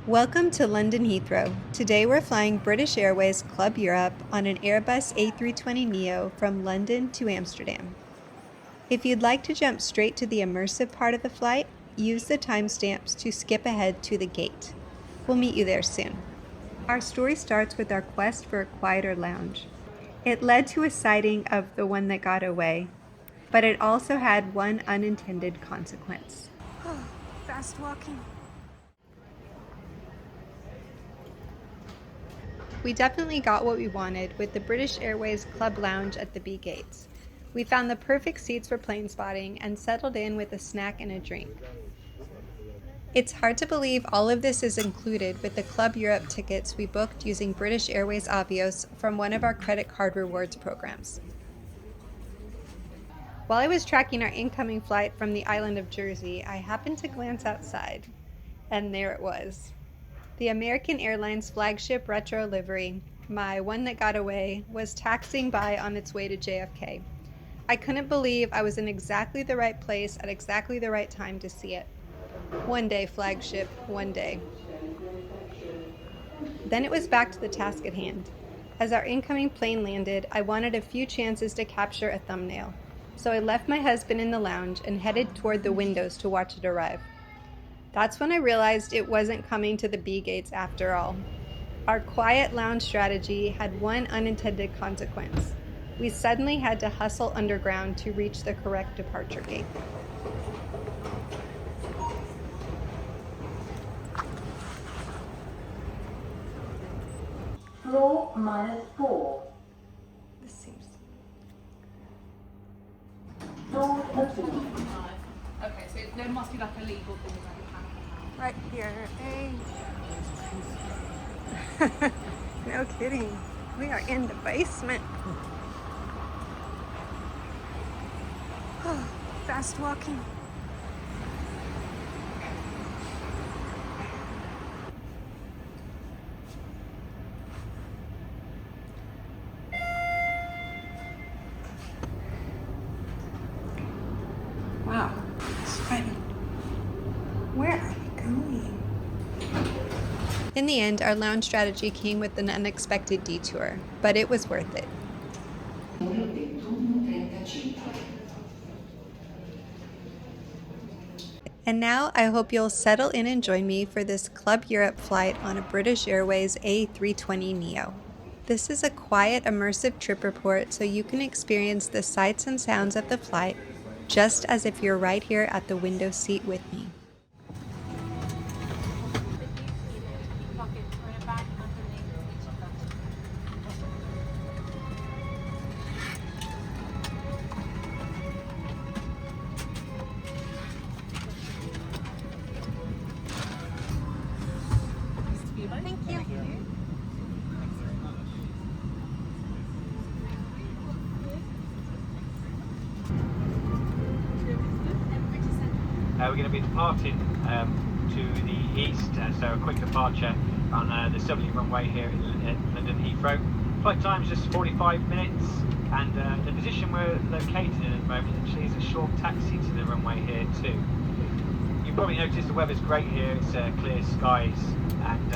Welcome to London Heathrow. Today we're flying British Airways Club Europe on an Airbus A320neo from London to Amsterdam. If you'd like to jump straight to the immersive part of the flight, use the timestamps to skip ahead to the gate. We'll meet you there soon. Our story starts with our quest for a quieter lounge. It led to a sighting of the one that got away, but it also had one unintended consequence. Fast walking. We definitely got what we wanted with the British Airways Club Lounge at the B gates. We found the perfect seats for plane spotting and settled in with a snack and a drink. It's hard to believe all of this is included with the Club Europe tickets we booked using British Airways Avios from one of our credit card rewards programs. While I was tracking our incoming flight from the island of Jersey, I happened to glance outside, and there it was. The American Airlines flagship retro livery, my one that got away, was taxiing by on its way to JFK. I couldn't believe I was in exactly the right place at exactly the right time to see it. One day, flagship, one day. Then it was back to the task at hand. As our incoming plane landed, I wanted a few chances to capture a thumbnail. So I left my husband in the lounge and headed toward the windows to watch it arrive. That's when I realized it wasn't coming to the B gates after all. Our quiet lounge strategy had one unintended consequence. We suddenly had to hustle underground to reach the correct departure gate. Floor -4. This seems... Door 13. Okay, so there must be like a legal thing about the camera. Right here. Hey. No kidding. We are in the basement. Fast walking. Wow, it's funny. Where are we going? In the end, our lounge strategy came with an unexpected detour, but it was worth it. And now I hope you'll settle in and join me for this Club Europe flight on a British Airways A320neo. This is a quiet, immersive trip report so you can experience the sights and sounds of the flight just as if you're right here at the window seat with me. Thank you. We're going to be departing to the east, so a quick departure on the southerly runway here at London Heathrow. Flight time is just 45 minutes, and the position we're located in at the moment actually is a short taxi to the runway here too. You've probably noticed the weather's great here, it's clear skies and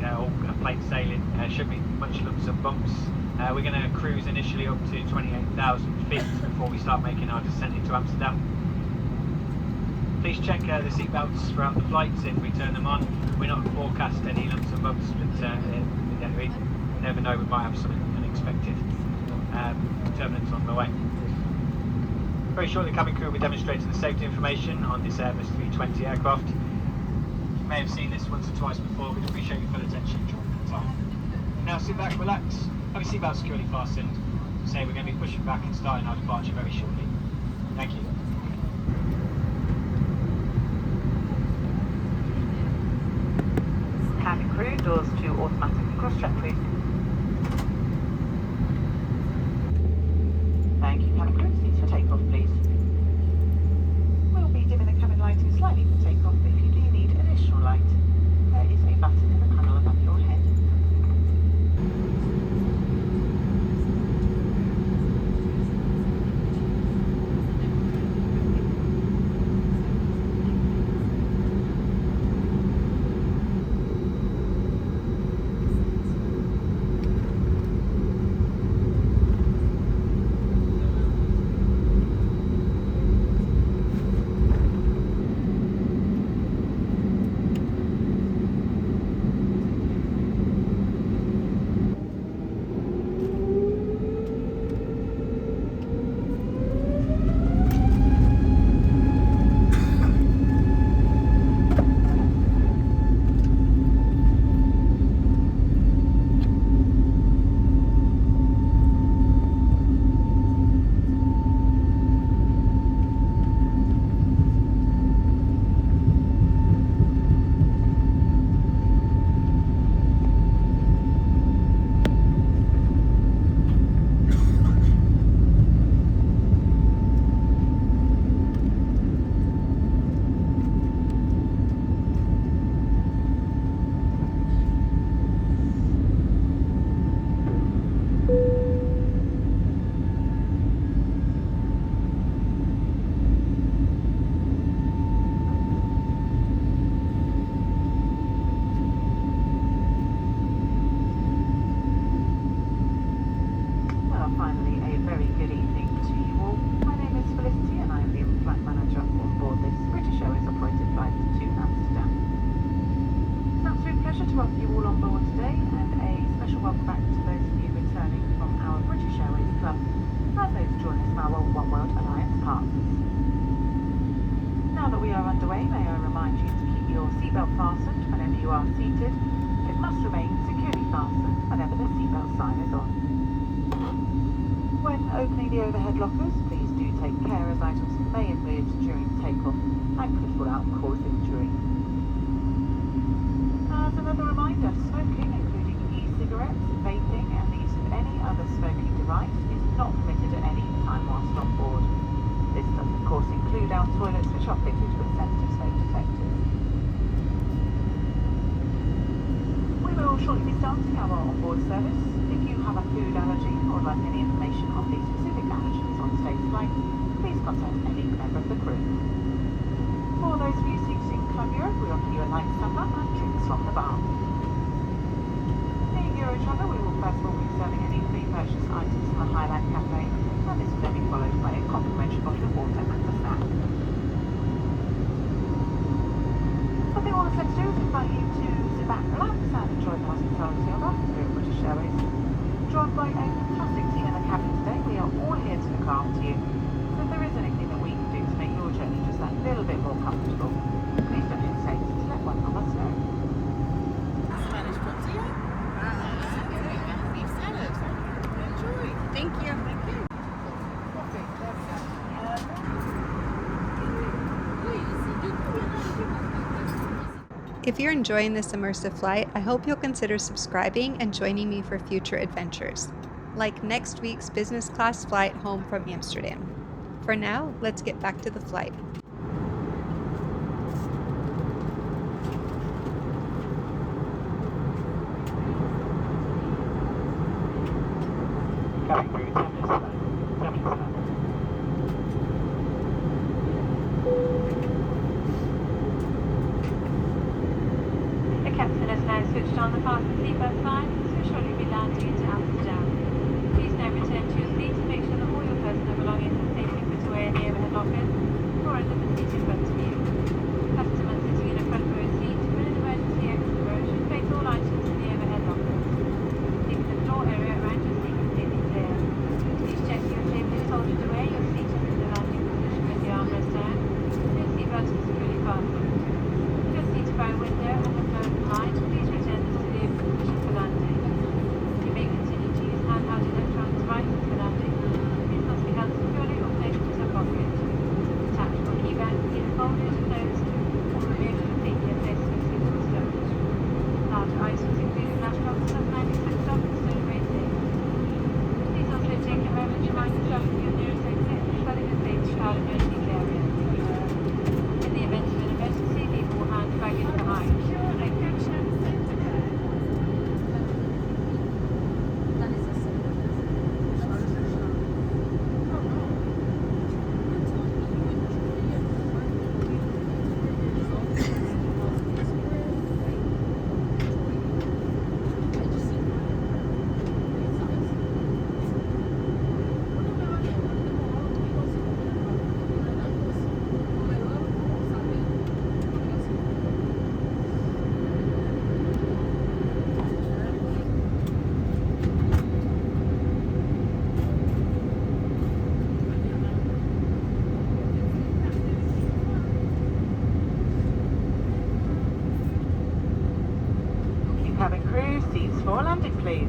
all plain sailing, shouldn't be much lumps and bumps. We're going to cruise initially up to 28,000 feet before we start making our descent into Amsterdam. Please check the seatbelts throughout the flight if we turn them on. We're not forecast any lumps and bumps, but we never know, we might have something unexpected turbulence on the way. Very shortly, the cabin crew will be demonstrating the safety information on this Airbus A320 aircraft. You may have seen this once or twice before, but appreciate your full attention during the time. Now sit back, relax, have your seatbelt securely fastened. We're going to be pushing back and starting our departure very shortly. Thank you. Cabin crew, doors to automatic cross-check, please. Thank you, cabin crew. Seats for takeoff, please. We'll be dimming the cabin lighting slightly for takeoff. If you do need additional light, there is a button in the panel above your head. welcome you all on board today, and a special welcome back to those of you returning from our British Airways Club and those joining us from our One World Alliance partners. Now that we are underway, may I remind you to keep your seatbelt fastened whenever you are seated. It must remain securely fastened whenever the seatbelt sign is on. When opening the overhead lockers, please do take care as items may have moved during takeoff and could fall out and cause injury. As another reminder, smoking, including e-cigarettes, vaping and the use of any other smoking device is not permitted at any time whilst on board. This does of course include our toilets, which are fitted with sensitive smoke detectors. We will shortly be starting our onboard service. If you have a food allergy or would like any information on the specific allergens on today's flight, please contact any member of the crew. For those of you seated in Club Europe, we offer you a light supper and drinks from the bar. Being Euro traveller, we will first of all be serving any pre-purchased items from the Highland Cafe, and this will then be followed by a complimentary bottle of water and a snack. I think all that's left to do is invite you to sit back, relax and enjoy the hospitality of us here at British Airways. Joined by a fantastic team in the cabin today, we are all here to look after you. So if there is anything that we can do to make your journey just that little bit more comfortable, please don't hesitate to let one of us know. Spanish tortilla. Beef salad. Enjoy. Thank you. Thank you. Coffee. There we go. If you're enjoying this immersive flight, I hope you'll consider subscribing and joining me for future adventures, like next week's business class flight home from Amsterdam. For now, let's get back to the flight. Cabin crew, 10 minutes left. 10 minutes left. The captain has now switched on the fasten seatbelt sign, so we'll shortly be landing into Amsterdam. Please now return to your seats and make sure that all your personal belongings are safely put away in the overhead lockers or under the seat in front of you. Customers sitting in a front row seat with an emergency exit row should place all items in the overhead lockers, leaving the floor area around your seat completely clear. Please check your table is folded away, your seat is in the landing position with the armrest down, and your seatbelt is securely fastened. If you're seated by a window and have no open line, please return this to the open position for landing. You may continue to use handheld electronic devices for landing. These must be held securely or placed into a pocket. Detachable key bags either folded, closed, or removed completely and placed in a suitable storage. Larger items including laptops must now be switched off and stored away safely. Please also take a moment to remind yourself of your nearest exit, following the safety card emergency area. In the event of an emergency, people will hand baggage behind. Cabin crew, seats for landing please.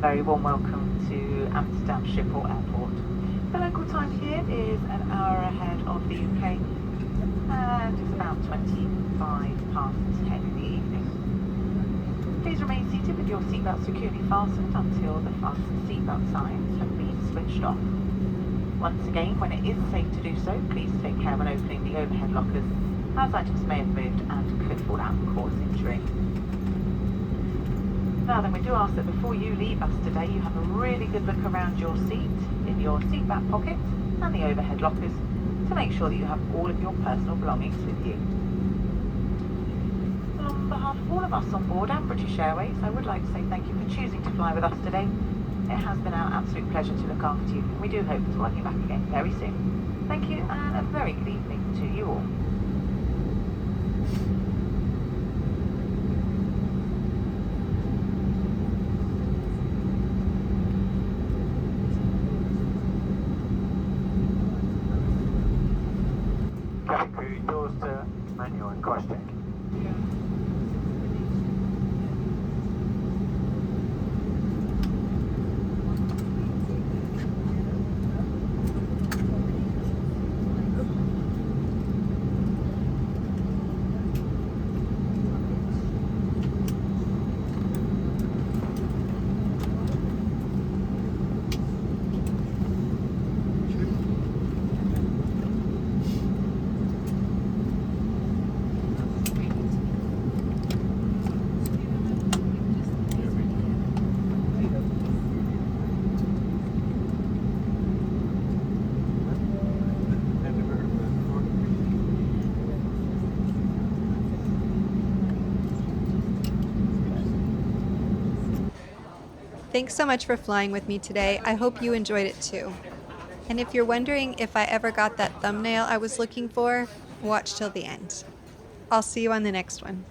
very warm welcome to Amsterdam Schiphol Airport. The local time here is an hour ahead of the UK and it's about 25 past 10 in the evening. Please remain seated with your seatbelt securely fastened until the fasten seatbelt signs have been switched off. Once again, when it is safe to do so, please take care when opening the overhead lockers, as items may have moved and could fall out and cause injury. Now then, we do ask that before you leave us today, you have a really good look around your seat, in your seat back pockets and the overhead lockers to make sure that you have all of your personal belongings with you. On behalf of all of us on board and British Airways, I would like to say thank you for choosing to fly with us today. It has been our absolute pleasure to look after you, and we do hope to welcome you back again very soon. Thank you, and a very good evening to you all. Cabin crew, doors to manual and cross check. Thanks so much for flying with me today. I hope you enjoyed it too. And if you're wondering if I ever got that thumbnail I was looking for, watch till the end. I'll see you on the next one.